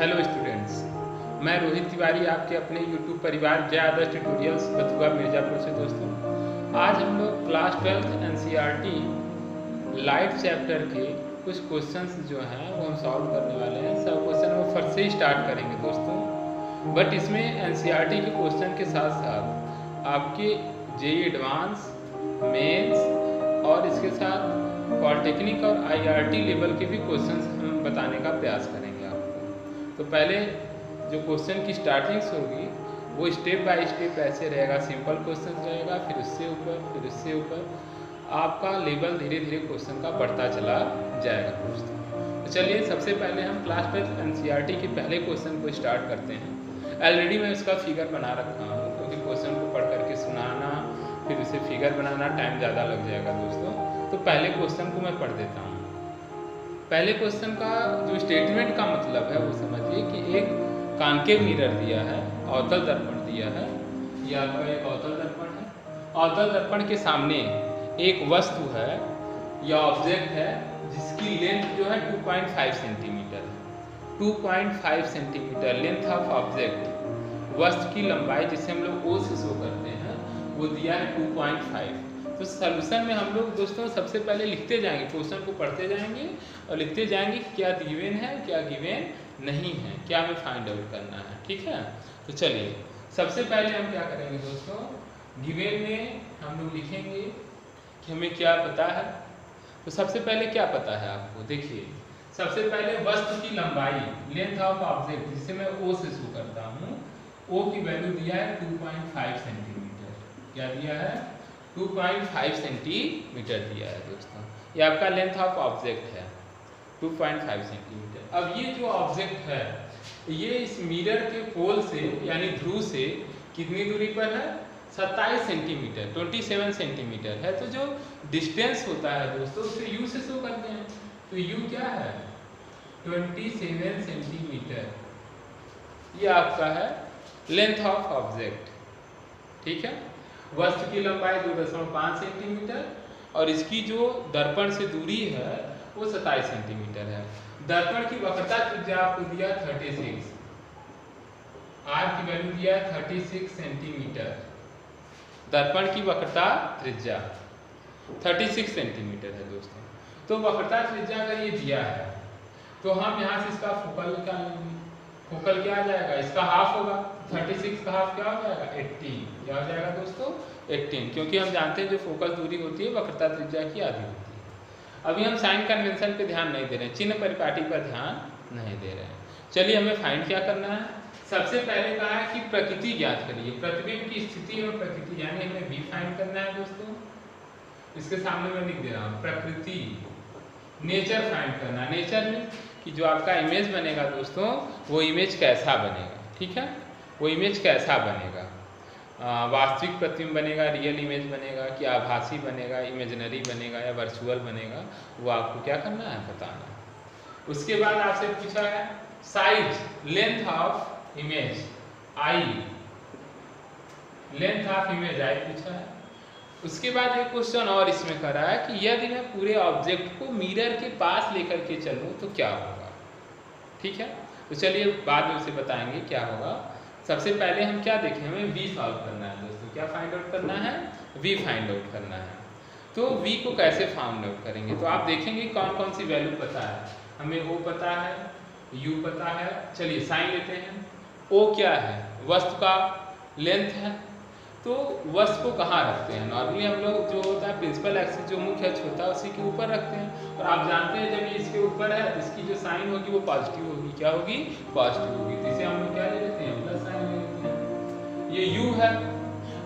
Hello students, मैं रोहित तिवारी आपके अपने यूट्यूब परिवार जय आदर्श ट्यूटोरियल्स बथुआ मिर्जापुर से। दोस्तों आज हम लोग क्लास 12 एनसीईआरटी लाइट चैप्टर के कुछ क्वेश्चंस जो हैं वो हम सॉल्व करने वाले हैं। सब क्वेश्चन वो फर्स्ट से ही स्टार्ट करेंगे दोस्तों, बट इसमें एनसीईआरटी के क्वेश्चन के साथ साथ आपके जेईई एडवांस, मेंस और इसके साथ पॉलिटेक्निक और आईआरटी लेवल के भी क्वेश्चंस हम बताने का प्रयास करेंगे आपको। तो पहले जो क्वेश्चन की स्टार्टिंग्स होगी वो स्टेप बाय स्टेप ऐसे रहेगा, सिंपल क्वेश्चन रहेगा, फिर उससे ऊपर, फिर उससे ऊपर आपका लेवल धीरे धीरे क्वेश्चन का बढ़ता चला जाएगा दोस्तों। तो चलिए सबसे पहले हम क्लास 12 एनसीईआरटी के पहले क्वेश्चन को स्टार्ट करते हैं। ऑलरेडी मैं उसका फिगर बना रखा हूँ क्योंकि क्वेश्चन को पढ़ करके सुनाना फिर उसे फिगर बनाना टाइम ज़्यादा लग जाएगा दोस्तों। तो पहले क्वेश्चन को मैं पढ़ देता हूँ। पहले क्वेश्चन का जो स्टेटमेंट का मतलब है वो समझिए कि एक कॉन्केव मिरर दिया है, अवतल दर्पण दिया है, यह आपका एक अवतल दर्पण है। अवतल दर्पण के सामने एक वस्तु है या ऑब्जेक्ट है जिसकी लेंथ जो है 2.5 सेंटीमीटर है। 2.5 सेंटीमीटर लेंथ ऑफ ऑब्जेक्ट, वस्तु की लंबाई जिसे हम लोग ओ से शो करते हैं वो दिया है 2.5। तो सॉल्यूशन में हम लोग दोस्तों सबसे पहले लिखते जाएंगे, क्वेश्चन को पढ़ते जाएंगे और लिखते जाएंगे क्या गिवन है क्या गिवन नहीं है, क्या हमें फाइंड आउट करना है। ठीक है, तो चलिए सबसे पहले हम क्या करेंगे दोस्तों, गिवन में हम लोग लिखेंगे कि हमें क्या पता है। तो सबसे पहले क्या पता है आपको, देखिए सबसे पहले वस्तु की लंबाई लेंथ ऑफ ऑब्जेक्ट जिसे मैं ओ से शो करता हूँ, ओ की वैल्यू दिया है 2.5 सेंटीमीटर। क्या दिया है? 2.5 सेंटीमीटर दिया है दोस्तों। ये आपका लेंथ ऑफ ऑब्जेक्ट है 2.5 सेंटीमीटर। अब ये जो ऑब्जेक्ट है ये इस मिरर के पोल से यानी ध्रुव से कितनी दूरी पर है? 27 सेंटीमीटर, 27 सेंटीमीटर है। तो जो डिस्टेंस होता है दोस्तों उसे यू से शो करते हैं। तो यू क्या है? 27 सेंटीमीटर। ये आपका है लेंथ ऑफ ऑब्जेक्ट। ठीक है, वस्तु की लंबाई 2.5 सेंटीमीटर और इसकी जो दर्पण से दूरी है वो 27 सेंटीमीटर है। दर्पण की वक्रता त्रिज्या आपको दिया 36, आर की वैल्यू दिया 36 सेंटीमीटर। दर्पण की वक्रता त्रिज्या 36 सेंटीमीटर है दोस्तों। तो वक्रता त्रिज्या अगर ये दिया है तो हम यहाँ से इसका फोकल निकाल लेंगे। फोकल क्या आ जाएगा? इसका हाफ होगा। 36 का हाफ क्या हो जाएगा? 18। क्या हो जाएगा दोस्तों? 18, क्योंकि हम जानते हैं जो फोकल दूरी होती है वक्रता त्रिज्या की आधी होती है। अभी हम साइन कन्वेंशन पे ध्यान नहीं दे रहे हैं, चिन्ह परिपाटी पर ध्यान नहीं दे रहे हैं। चलिए हमें फाइंड क्या करना है। सबसे पहले कहा है कि प्रकृति ज्ञात करिए, प्रतिबिंब की स्थिति और प्रकृति, यानी हमें भी फाइंड करना है दोस्तों। इसके सामने मैं लिख दे रहा हूँ प्रकृति, नेचर फाइंड करना। नेचर में कि जो आपका इमेज बनेगा दोस्तों वो इमेज कैसा बनेगा। ठीक है, वो इमेज कैसा बनेगा, वास्तविक प्रतिबिंब बनेगा, रियल इमेज बनेगा, कि आभासी बनेगा, इमेजिनरी बनेगा या वर्चुअल बनेगा, वो आपको क्या करना है? बताना है। उसके बाद आपसे पूछा है size, length of image I, length of image I पूछा है। उसके बाद एक क्वेश्चन और इसमें करा है कि यदि मैं पूरे ऑब्जेक्ट को मिरर के पास लेकर के चलूं तो क्या होगा। ठीक है, तो चलिए बाद में उसे बताएंगे क्या होगा। सबसे पहले हम क्या देखें, हमें v सॉल्व करना है दोस्तों। क्या फाइंड आउट करना है? v फाइंड आउट करना है। तो v को कैसे फाइंड आउट करेंगे, तो आप देखेंगे कौन कौन सी वैल्यू पता है। हमें o पता है, u पता है। चलिए साइन लेते हैं। o क्या है? वस्तु का लेंथ है। तो वस्तु को कहाँ रखते हैं? नॉर्मली हम लोग जो होता है प्रिंसिपल एक्सिस जो मुख्य अक्ष होता है उसी के ऊपर रखते हैं। और आप जानते हैं जब ये इसके ऊपर है तो इसकी जो साइन होगी वो पॉजिटिव होगी। क्या होगी? पॉजिटिव होगी। तो इसे हम लोग क्या ले लेते हैं? प्लस साइन ले लेते हैं। ये u है,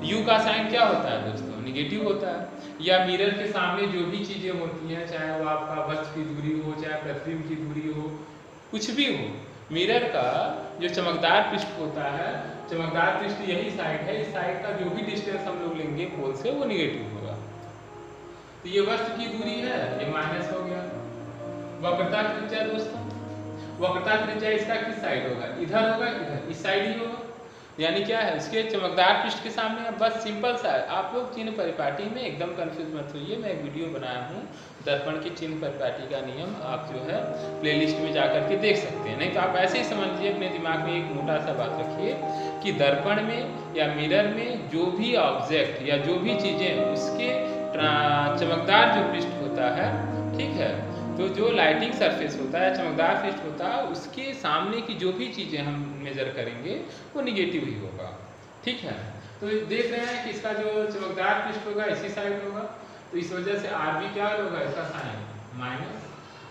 u का साइन क्या होता है दोस्तों? निगेटिव होता है। या मिरर के सामने जो भी चीज़ें होती हैं, चाहे वो आपका वस्तु की दूरी हो, चाहे प्रतिबिंब की दूरी हो, कुछ भी हो, मिरर का जो चमकदार पृष्ठ होता है, चमकदार पृष्ठ यही साइड है, इस साइड का जो भी डिस्टेंस हम लोग लेंगे पोल से वो निगेटिव होगा। तो ये वस्तु की दूरी है, ये माइनस हो गया। वक्रता त्रिज्या दोस्तों, वक्रता त्रिज्या इसका किस साइड होगा? इधर होगा, इधर, इस साइड ही होगा। यानी क्या है, उसके चमकदार पृष्ठ के सामने। बस सिंपल सा है। आप लोग चिन्ह परिपाटी में एकदम कंफ्यूज मत होइए। मैं एक वीडियो बनाया हूँ दर्पण की चिन्ह परिपाटी का नियम, आप जो है प्लेलिस्ट में जाकर के देख सकते हैं। नहीं तो आप ऐसे ही समझ लीजिए, अपने दिमाग में एक मोटा सा बात रखिए कि दर्पण में या मिरर में जो भी ऑब्जेक्ट या जो भी चीज़ें उसके चमकदार जो पृष्ठ होता है, ठीक है, तो जो लाइटिंग सरफेस होता है, चमकदार पृष्ठ होता है, उसके सामने की जो भी चीज़ें हम मेजर करेंगे वो निगेटिव ही होगा, ठीक है। तो देख रहे हैं कि इसका जो चमकदार पृष्ठ होगा इसी साइड होगा, तो इस वजह से आर भी क्या होगा, इसका साइन माइनस,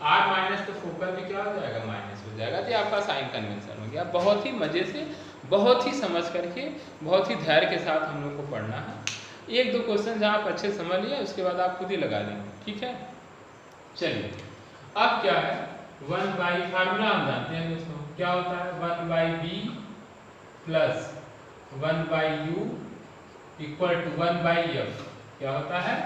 आर माइनस तो फोकल भी क्या हो जाएगा, माइनस हो जाएगा। तो आपका साइन कन्वेंशन हो गया। बहुत ही मज़े से, बहुत ही समझ करके, बहुत ही धैर्य के साथ हम लोग को पढ़ना है। एक दो क्वेश्चन जहाँ आप अच्छे समझ लिए, उसके बाद आप खुद ही लगा लेंगे, ठीक है। चलिए अब क्या है, 1/, फार्मूला हम जानते हैं दोस्तों, क्या होता है 1/b plus 1/u equal to 1/f। क्या होता है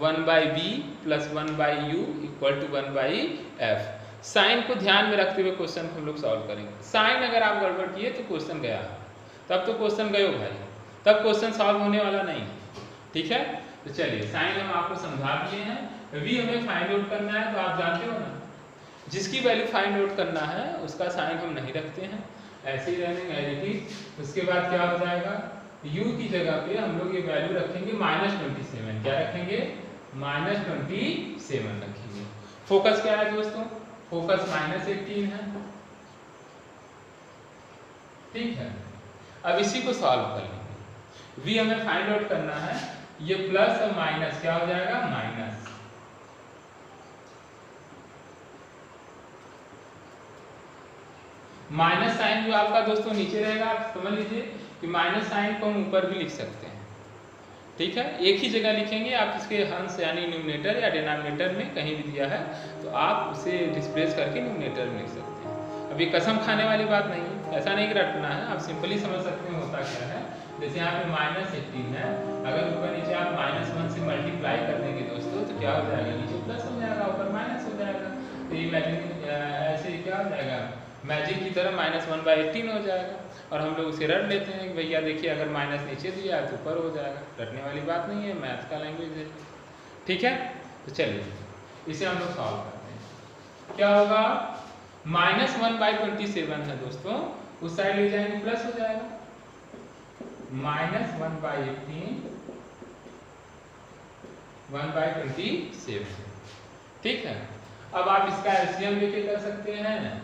1/b plus 1/u equal to 1/f। Sign को ध्यान में रखते हुए क्वेश्चन को हम लोग सॉल्व करेंगे। साइन अगर आप गड़बड़ किए तो क्वेश्चन गया, तब तो क्वेश्चन गए भाई, तब क्वेश्चन सॉल्व होने वाला नहीं, ठीक है। तो चलिए साइन हम आपको समझा दिए हैं। v हमें फाइंड आउट करना है, तो आप जानते हो ना, जिसकी वैल्यू फाइंड आउट करना है उसका साइन हम नहीं रखते हैं, ऐसे ही रहने एडिटिव। उसके बाद क्या हो जाएगा, u की जगह पे हम लोग ये वैल्यू रखेंगे -27। क्या रखेंगे, -27 रखेंगे। फोकस क्या है दोस्तों, फोकस -18 है, ठीक है। अब इसी को सॉल्व कर लेंगे। v हमें फाइंड आउट करना है, ये प्लस और माइनस क्या हो जाएगा, माइनस, माइनस साइन जो आपका दोस्तों नीचे रहेगा, आप समझ लीजिए कि माइनस साइन को हम ऊपर भी लिख सकते हैं, ठीक है। एक ही जगह लिखेंगे आप, इसके हंस यानी न्यूमरेटर या डिनोमिनेटर में कहीं भी दिया है तो आप उसे डिस्प्लेस करके न्यूमरेटर में लिख सकते हैं। अभी कसम खाने वाली बात नहीं है, ऐसा नहीं रटना है, आप सिंपली समझ सकते हैं होता क्या है। जैसे यहाँ पे -18 है, अगर ऊपर नीचे आप -1 से मल्टीप्लाई कर देंगे दोस्तों तो क्या हो जाएगा, नीचे प्लस हो जाएगा, ऊपर माइनस हो जाएगा। तो ये मैजिक ऐसे क्या हो जाएगा, मैजिक की तरह -1/18 हो जाएगा। और हम लोग उसे रट लेते हैं कि भैया देखिए अगर माइनस नीचे दिया है तो ऊपर हो जाएगा। रटने वाली बात नहीं है, मैथ का लैंग्वेज है, ठीक है। तो चलिए इसे हम लोग सॉल्व करते हैं। क्या होगा, -1/27 है दोस्तों, उस साइड ले जाएंगे प्लस हो जाएगा, -1/18 1/27, ठीक है। अब आप इसका एलसीएम लेके कर सकते हैं,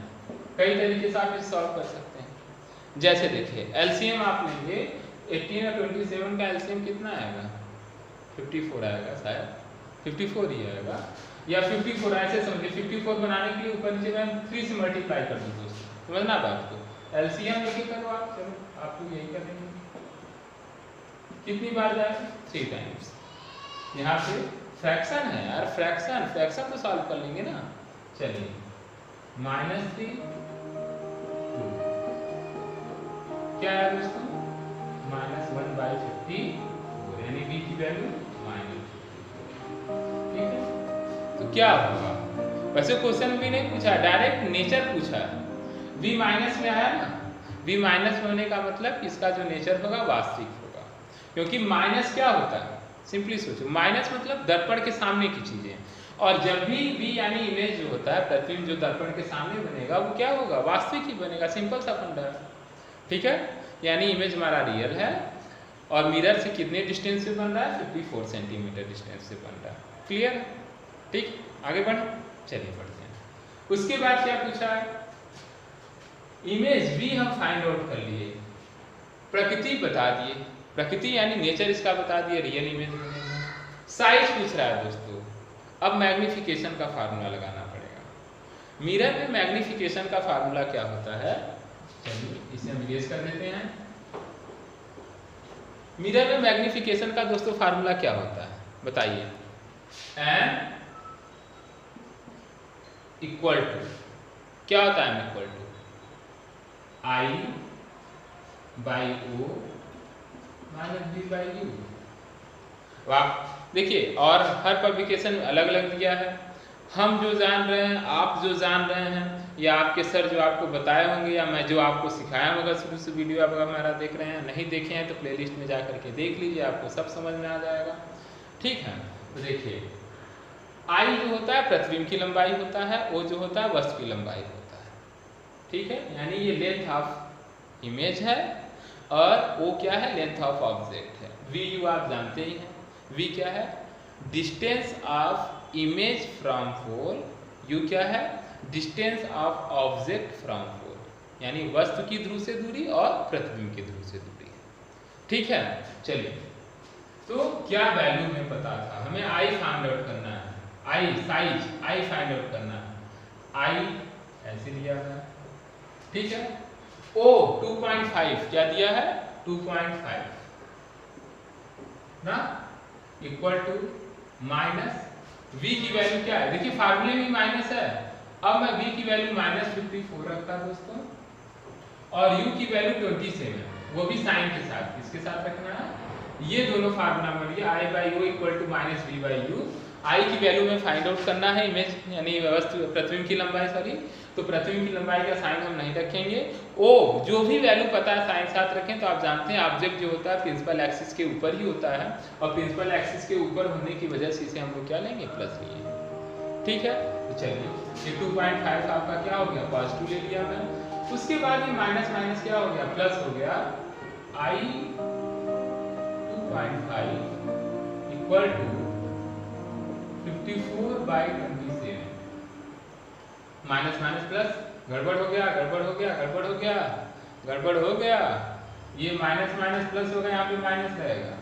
कई तरीके से आप इसे सॉल्व कर सकते हैं। जैसे देखिए एलसीएम आप लेंगे, 18 और 27 का एलसीएम कितना आएगा, 54 आएगा, शायद 54 ही आएगा, या 54 ऐसे समझिए। 54 बनाने के लिए ऊपर नीचे मैं 3 से मल्टीप्लाई कर दूँ दोस्तों, समझना बात को। एलसीएम लेके करो आप, चलो आप लोग यही करेंगे, कितनी बार जाएगा, 3 टाइम्स। यहाँ पे फ्रैक्शन है यार, फ्रैक्शन तो सॉल्व कर लेंगे ना। चलिए -3 क्या है दोस्तों, -1/54, यानी b की वैल्यू -54, ठीक है। तो क्या होगा, वैसे क्वेश्चन भी नहीं पूछा, डायरेक्ट नेचर पूछा है। v माइनस में आया ना, v माइनस में होने का मतलब इसका जो नेचर होगा वास्तविक होगा, क्योंकि माइनस क्या होता है, सिंपली सोचो, माइनस मतलब दर्पण के सामने की चीजें, और जब भी v यानी इमेज जो होता है, प्रतिबिंब जो दर्पण के सामने बनेगा वो क्या होगा, वास्तविक ही बनेगा। सिंपल सा फंडा है, ठीक है। यानी इमेज हमारा रियल है और मिरर से कितने डिस्टेंस से बन रहा है, 54 सेंटीमीटर डिस्टेंस से बन रहा है। क्लियर, ठीक। आगे बढ़े, चलिए बढ़ते हैं। उसके बाद क्या पूछा है, इमेज v हम फाइंड आउट कर लिए, प्रकृति बता दिए, प्रकृति यानी नेचर इसका बता दिए, रियल इमेज बनेगा। साइज पूछ रहा है दोस्तों, अब मैग्निफिकेशन का फार्मूला लगाना पड़ेगा। मिरर में मैग्निफिकेशन का फार्मूला क्या होता है, चलिए इसे हम इरेज कर देते हैं। मिरर में मैग्निफिकेशन का दोस्तों फार्मूला क्या होता है बताइए, m इक्वल टू क्या होता है, m equal to I/O minus b/u। वाह, देखिए और हर पब्लिकेशन में अलग अलग दिया है। हम जो जान रहे हैं, आप जो जान रहे हैं, या आपके सर जो आपको बताए होंगे, या मैं जो आपको सिखाया होगा शुरू से वीडियो आप हमारा देख रहे हैं, नहीं देखे हैं तो प्लेलिस्ट में जा करके देख लीजिए, आपको सब समझ में आ जाएगा। ठीक है, तो देखिए आई जो होता है प्रतिबिंब की लंबाई होता है, ओ जो होता है वस्तु की लंबाई होता है। ठीक है, यानी ये लेंथ ऑफ इमेज है और ओ क्या है, लेंथ ऑफ ऑब्जेक्ट है। वी यू आप जानते ही हैं, वी क्या है, distance of image from pole, U क्या है, distance of object from pole, यानी वस्तु की ध्रुव से दूरी और प्रतिबिंब की ध्रुव से दूरी है। ठीक है, चलिए तो क्या वैल्यू हमें पता था, हमें आई फाइंड आउट करना है, आई साइज आई फाइंड आउट करना है, आई ऐसे लिया है। ठीक है, ओ 2.5 क्या दिया है, 2.5 ना, इक्वल टू माइनस v की वैल्यू क्या है, देखिए फार्मूले में माइनस है, अब मैं v की वैल्यू -54 रखता दोस्तों, और u की वैल्यू 27, वो भी साइन के साथ, किसके साथ रखना है, ये दोनों फार्मूला में लिया, i by O equal to minus v by u. I की वैल्यू में फाइंड आउट करना है इमेज यानी वस्तु प्रतिबिंब की लंबाई, सॉरी, तो प्रतिबिंब की लंबाई का साइन हम नहीं रखेंगे, ओ जो भी वैल्यू पता है साइन साथ रखें। तो आप जानते हैं ऑब्जेक्ट जो होता है प्रिंसिपल एक्सिस के ऊपर ही होता है, और प्रिंसिपल एक्सिस के ऊपर होने की वजह से इसे हम लोग क्या लेंगे, प्लस लिए। ठीक है, तो चलिए ये 2.5 आपका क्या हो गया, पॉजिटिव ले लिया मैं, उसके बाद ये माइनस माइनस क्या हो गया, प्लस हो गया, I 2.5 equal to 54/27, minus minus plus, गड़बड़ हो गया, गड़बड़ हो गया, गड़बड़ हो गया, गड़बड़ हो गया, ये माइनस माइनस प्लस होगा, यहाँ पे माइनस रहेगा।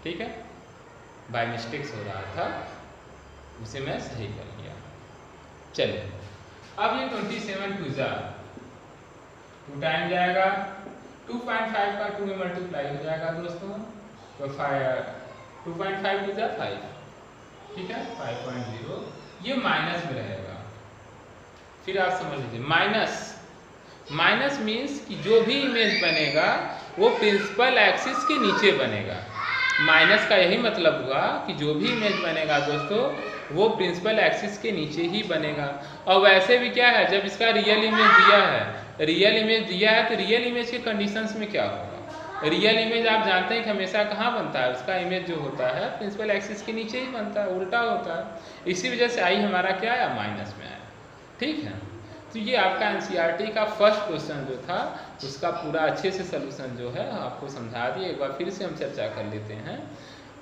ठीक है, बाय मिस्टेक्स हो रहा था, उसे मैं सही कर लिया। चलिए अब ये 27 टू जा 2 टाइम जाएगा, 2.5 का 2 में मल्टीप्लाई हो जाएगा दोस्तों, तो 2.5 टू जा 5, ठीक है, 5.0, ये माइनस में रहेगा। फिर आप समझ लीजिए माइनस, माइनस मीन्स कि जो भी इमेज बनेगा वो प्रिंसिपल एक्सिस के नीचे बनेगा। माइनस का यही मतलब हुआ कि जो भी इमेज बनेगा दोस्तों वो प्रिंसिपल एक्सिस के नीचे ही बनेगा। और वैसे भी क्या है, जब इसका रियल इमेज दिया है, रियल इमेज दिया है, तो रियल इमेज के कंडीशंस में क्या होगा, रियल इमेज आप जानते हैं कि हमेशा कहाँ बनता है, उसका इमेज जो होता है प्रिंसिपल एक्सिस के नीचे ही बनता है, उल्टा होता है। इसी वजह से आई हमारा क्या आया, माइनस में आया। ठीक है, तो ये आपका एनसीईआरटी का फर्स्ट क्वेश्चन जो था उसका पूरा अच्छे से सलूशन जो है आपको समझा दिए। एक बार फिर से हम चर्चा कर लेते हैं।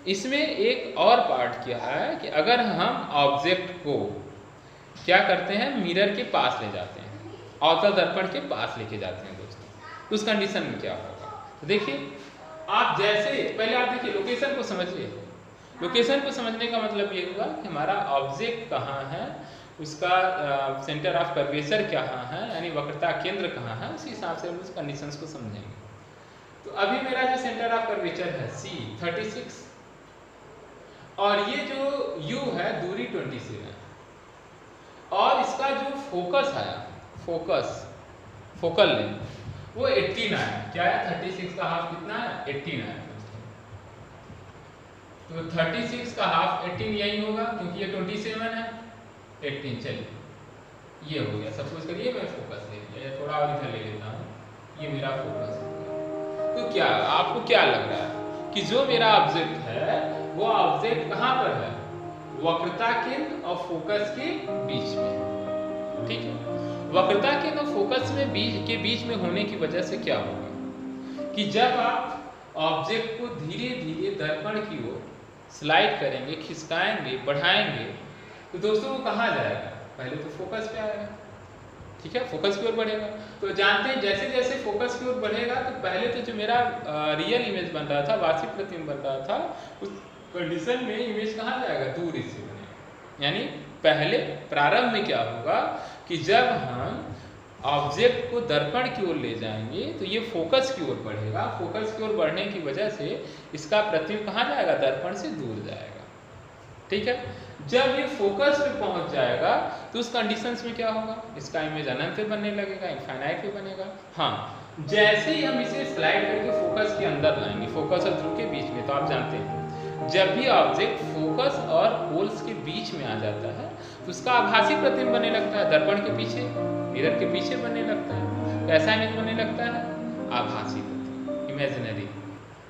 इसमें एक और पार्ट क्या है कि अगर हम ऑब्जेक्ट को क्या करते हैं, मिरर के पास ले जाते हैं, अवतल दर्पण के पास लेके जाते हैं दोस्तों, तो उस कंडीशन में क्या होगा। तो देखिए आप जैसे पहले आप देखिए लोकेशन को समझिए। लोकेशन को समझने का मतलब ये हुआ कि हमारा ऑब्जेक्ट कहाँ है, उसका सेंटर ऑफ कर्वेचर कहाँ है, यानी वक्रता केंद्र कहाँ है, उसी हिसाब से हम उस कंडीशंस को समझेंगे। तो अभी मेरा जो सेंटर ऑफ कर्वेचर है C 36 और ये जो U है दूरी 27 और इसका जो फोकस आया, फोकल लेंथ वो 18 आया। क्या है, 36 का हाफ कितना है, 18 आया। तो 36 का हाफ 18 यही होगा क्योंकि ये 27 है, 18। चलिए ये हो गया, सपोज करिए मैं फोकस ले लिया, या थोड़ा और इधर ले लेता हूँ, ये मेरा फोकस हो गया। तो क्या आपको क्या लग रहा है कि जो मेरा ऑब्जेक्ट है वो ऑब्जेक्ट कहाँ पर है, वक्रता केंद्र और फोकस के बीच में। ठीक है, वक्रता केंद्र और फोकस में बीच में होने की वजह से क्या होगा कि जब आप ऑब्जेक्ट को धीरे धीरे दर्पण की ओर स्लाइड करेंगे, खिसकाएंगे, बढ़ाएंगे, तो दोस्तों वो कहाँ जाएगा, पहले तो फोकस पे आएगा। ठीक है, फोकस की ओर बढ़ेगा। तो जानते हैं जैसे जैसे फोकस की ओर बढ़ेगा तो पहले तो जो मेरा रियल इमेज बन रहा था, वास्तविक प्रतिबिंब बन रहा था, उस कंडीशन में इमेज कहाँ जाएगा, दूर से बनेगा। यानी पहले प्रारंभ में क्या होगा कि जब हम ऑब्जेक्ट को दर्पण की ओर ले जाएंगे तो ये फोकस की ओर बढ़ेगा। फोकस की ओर बढ़ने की वजह से इसका प्रतिबिंब कहाँ जाएगा, दर्पण से दूर जाएगा। ठीक है, जब ये फोकस पे पहुंच जाएगा तो उस कंडीशंस में क्या होगा, इसका इमेज अनंत पे बनने लगेगा, इनफाइनाइट पे बनेगा। हाँ, जैसे ही हम इसे स्लाइड करके फोकस के अंदर लाएंगे, फोकस और ध्रुव के बीच में, तो आप जानते हैं जब भी ऑब्जेक्ट फोकस और होल्स के बीच में आ जाता है तो उसका आभासी प्रतिबिंब बनने लगता है, दर्पण के पीछे, मिरर के पीछे बनने लगता है। कैसा इमेज बनने लगता है? आभासी प्रतिबिंब, इमेजिनरी।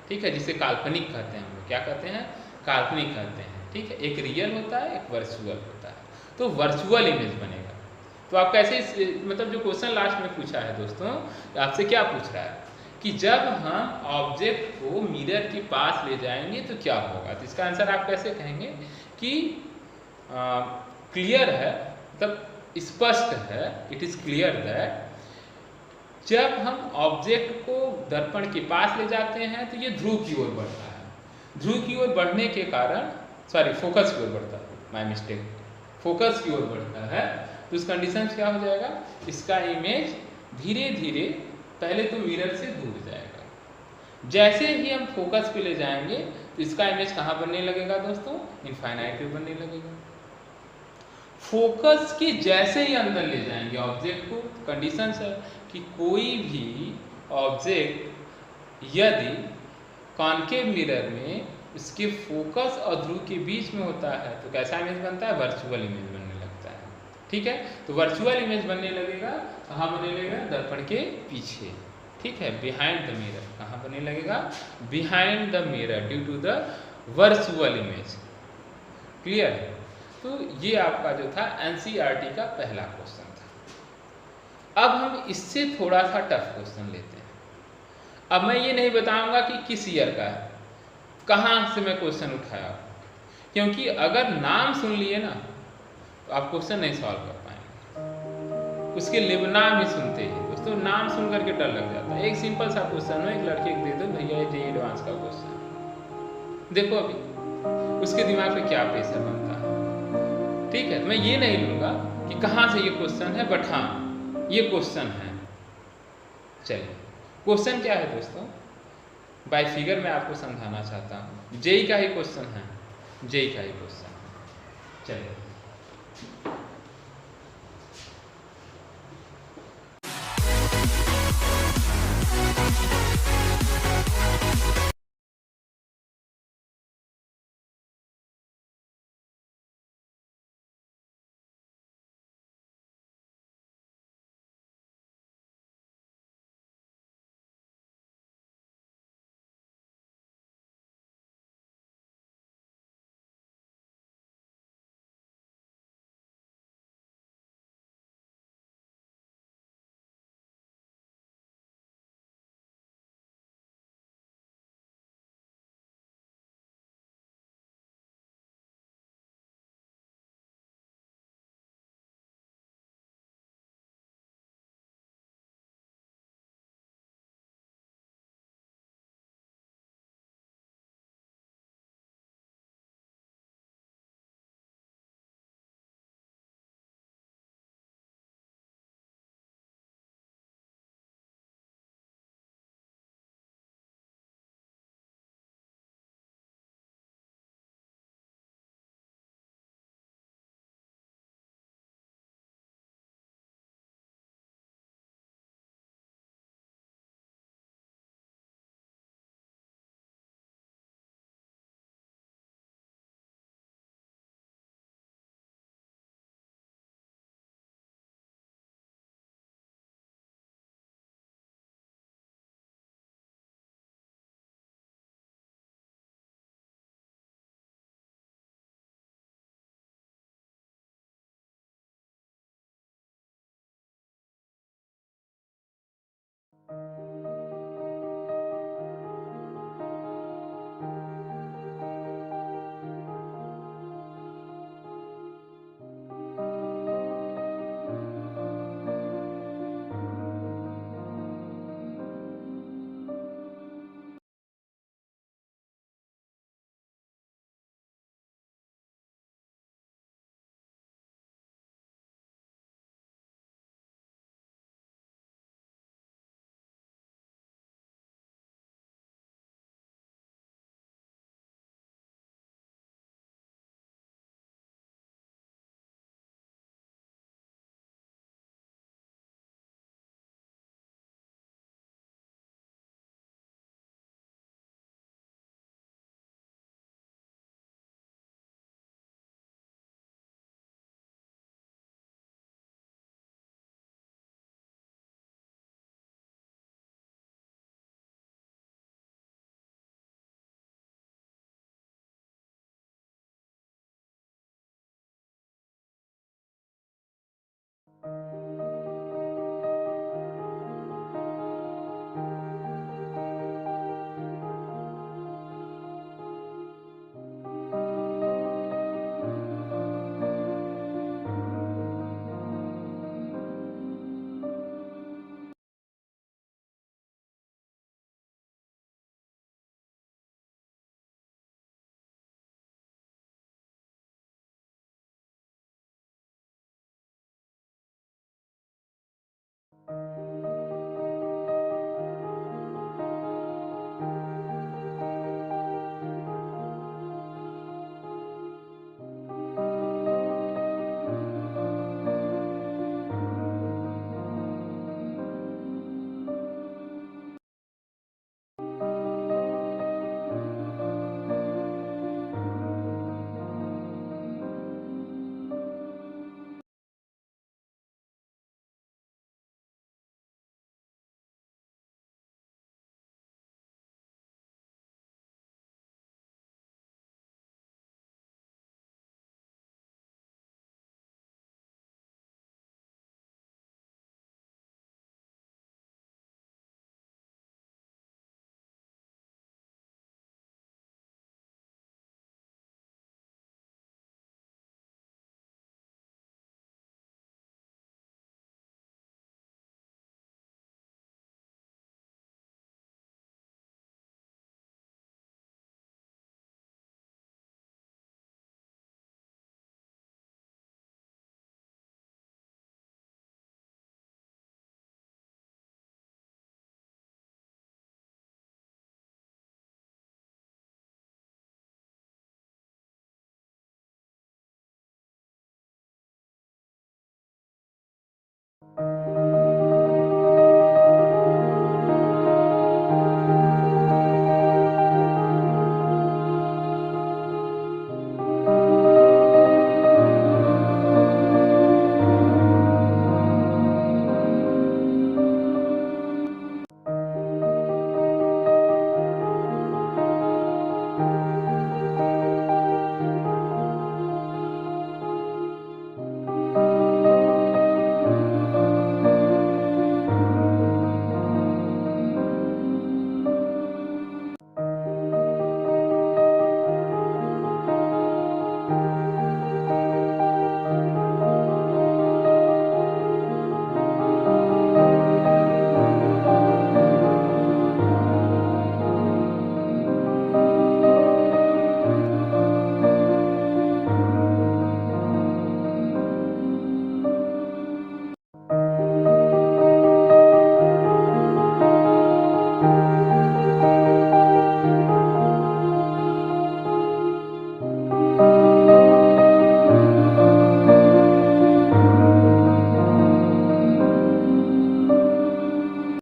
ठीक है, जिसे काल्पनिक कहते हैं। हम लोग क्या कहते हैं? काल्पनिक कहते हैं। ठीक है, एक रियल होता है, एक वर्चुअल होता है। तो वर्चुअल इमेज बनेगा। तो आप कैसे मतलब जो क्वेश्चन लास्ट में पूछा है दोस्तों, आपसे क्या पूछ रहा है कि जब हम ऑब्जेक्ट को मिरर के पास ले जाएंगे तो क्या होगा। तो इसका आंसर आप कैसे कहेंगे कि क्लियर है, मतलब स्पष्ट है, इट इज क्लियर दैट जब हम ऑब्जेक्ट को दर्पण के पास ले जाते हैं तो ये ध्रुव की ओर बढ़ता है। ध्रुव की ओर बढ़ने के कारण, सॉरी फोकस की ओर बढ़ता है, माय मिस्टेक, फोकस की ओर बढ़ता है। तो उस कंडीशन से क्या हो जाएगा, इसका इमेज धीरे धीरे पहले तो मिरर से दूर जाएगा। जैसे ही हम फोकस पे ले जाएंगे तो इसका इमेज कहाँ बनने लगेगा दोस्तों? इनफाइनाइट पे बनने लगेगा। फोकस के जैसे ही अंदर ले जाएंगे ऑब्जेक्ट को, कंडीशन है कि कोई भी ऑब्जेक्ट यदि कॉन्केव मिरर में इसके फोकस और ध्रुव के बीच में होता है तो कैसा इमेज बनता है? वर्चुअल इमेज बनने लगता है। ठीक है, तो वर्चुअल इमेज बनने लगेगा कहाँ बनने लगेगा? दर्पण के पीछे। ठीक है, बिहाइंड द मिरर। कहाँ बनने लगेगा? Behind the mirror, due to the virtual image. Clear? तो ये आपका जो था एनसीईआरटी का पहला क्वेश्चन था। अब हम इससे थोड़ा सा टफ क्वेश्चन लेते हैं। अब मैं ये नहीं बताऊंगा कि किस ईयर का है, कहाँ से मैं क्वेश्चन उठाया, क्योंकि अगर नाम सुन लिए ना तो आप क्वेश्चन नहीं सॉल्व कर पाएंगे। उसके नाम ही सुनते ही दोस्तों, नाम सुन करके डर लग जाता है। एक सिंपल सा क्वेश्चन हो, एक लड़के को दे दो भैया ये जेईई एडवांस का क्वेश्चन, देखो अभी उसके दिमाग पे क्या प्रेशर बनता है। ठीक है, मैं ये नहीं लूँगा कि कहाँ से ये क्वेश्चन है, बट हाँ ये क्वेश्चन है। चलिए, क्वेश्चन क्या है दोस्तों? बाय फिगर मैं आपको समझाना चाहता हूँ। जेईई का ही क्वेश्चन है, जेईई का ही क्वेश्चन है। चलिए,